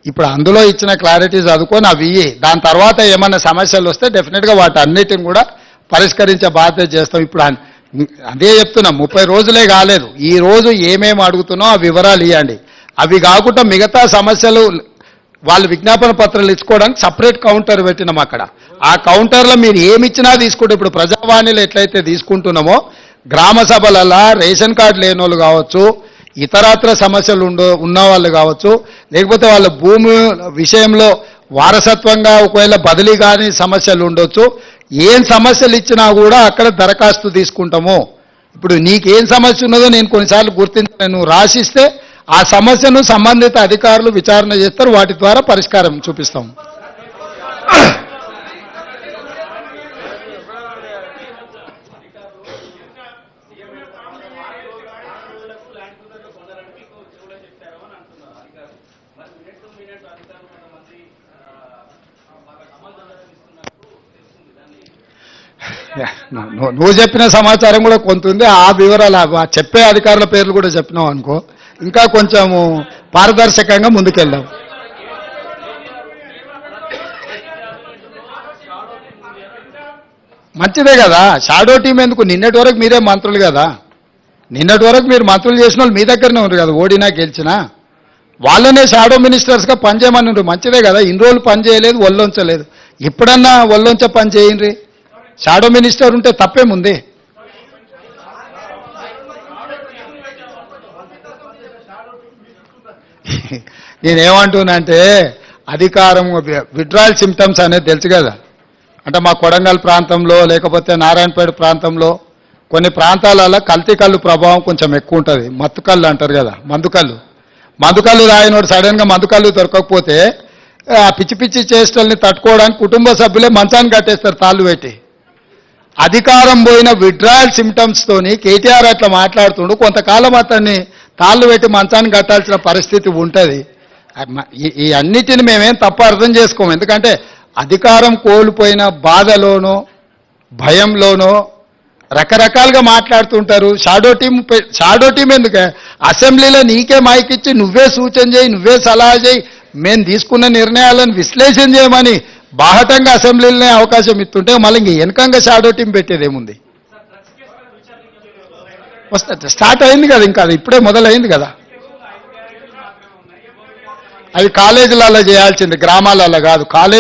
ఇప్పుడు అందులో ఇచ్చిన క్లారిటీ చదువుకొని అవి దాని తర్వాత ఏమైనా సమస్యలు వస్తే డెఫినెట్గా వాటి అన్నిటిని కూడా పరిష్కరించే బాధ్యత చేస్తాం. ఇప్పుడు అదే చెప్తున్నాం, 30 రోజులే కాలేదు. ఈ రోజు ఏమేమి అడుగుతున్నో ఆ వివరాలు ఇవ్వండి. అవి కాకుండా మిగతా సమస్యలు వాళ్ళు విజ్ఞాపన పత్రాలు ఇచ్చుకోవడానికి సపరేట్ కౌంటర్ పెట్టినాం అక్కడ. ఆ కౌంటర్లో మీరు ఏమి ఇచ్చినా తీసుకుంటే, ఇప్పుడు ప్రజావాణిలో ఎట్లయితే తీసుకుంటున్నామో గ్రామ సభలలో రేషన్ కార్డు లేని వాళ్ళు కావచ్చు, ఇతరత్ర సమస్యలు ఉన్న వాళ్ళు కావచ్చు, లేకపోతే వాళ్ళ భూమి విషయంలో వారసత్వంగా ఒకవేళ బదిలీ కాని సమస్యలు ఉండొచ్చు, ఏం సమస్యలు ఇచ్చినా కూడా అక్కడ దరఖాస్తు తీసుకుంటాము. ఇప్పుడు నీకేం సమస్య ఉన్నదో నేను కొన్నిసార్లు గుర్తించాను, నువ్వు రాసిస్తే ఆ సమస్యను సంబంధిత అధికారులు విచారణ చేస్తారు, వాటి ద్వారా పరిష్కారం చూపిస్తాం. నువ్వు చెప్పిన సమాచారం కూడా కొంత ఉంది. ఆ వివరాలు చెప్పే అధికారుల పేర్లు కూడా చెప్పినావు అనుకో, ఇంకా కొంచెము పారదర్శకంగా ముందుకెళ్దాం. మంచిదే కదా, షాడో టీం ఎందుకు? నిన్నటి వరకు మీరే మంత్రులు కదా, నిన్నటి వరకు మీరు మంత్రులు చేసిన వాళ్ళు మీ దగ్గరనే ఉన్నారు కదా, ఓడినా గెలిచినా. వాళ్ళనే షాడో మినిస్టర్స్గా పనిచేయమని ఉంటారు. మంచిదే కదా, ఇన్ని రోజులు పని చేయలేదు, ఒళ్ళొంచలేదు. ఇప్పుడన్నా ఒళ్ళొంచ పని చేయండి. షాడో మినిస్టర్ ఉంటే తప్పేముంది? నేనేమంటున్నానంటే అధికారం విడ్రాయల్ సిమ్టమ్స్ అనేది తెలుసు కదా. అంటే మా కొడంగల్ ప్రాంతంలో లేకపోతే నారాయణపేట ప్రాంతంలో కొన్ని ప్రాంతాలలో కల్తీ కళ్ళు ప్రభావం కొంచెం ఎక్కువ ఉంటుంది. మత్తుకళ్ళు అంటారు కదా, మందుకళ్ళు తాగినోడు సడన్గా మందుకళ్ళు దొరకకపోతే ఆ పిచ్చి పిచ్చి చేష్టల్ని తట్టుకోవడానికి కుటుంబ సభ్యులే మంచాన్ని కట్టేస్తారు తాళ్ళు పెట్టి. అధికారం పోయిన విడ్రాయల్ సిమ్టమ్స్ తోని కేటీఆర్ అట్లా మాట్లాడుతుండు. కొంతకాలం అతన్ని తాళ్ళు పెట్టి మంచాన్ని కట్టాల్సిన పరిస్థితి ఉంటుంది. ఈ అన్నిటిని మేమేం తప్పు అర్థం చేసుకోము. ఎందుకంటే అధికారం కోల్పోయిన బాధలోనో భయంలోనో రకరకాలుగా మాట్లాడుతుంటారు. షాడో టీం ఎందుకే? అసెంబ్లీలో నీకే మైక్ ఇచ్చి నువ్వే సూచన చేయి, నువ్వే సలహా చేయి, మేము తీసుకున్న నిర్ణయాలను విశ్లేషణ చేయమని బాహటంగా అసెంబ్లీలోనే అవకాశం ఇస్తుంటే మళ్ళీ ఇంక వెనకంగా షాడో టీం పెట్టేదేముంది? స్టార్ట్ అయింది కదా, ఇంకా అది ఇప్పుడే మొదలైంది కదా. అవి కాలేజీలలో చేయాల్సింది, గ్రామాలలో కాదు. కాలేజ్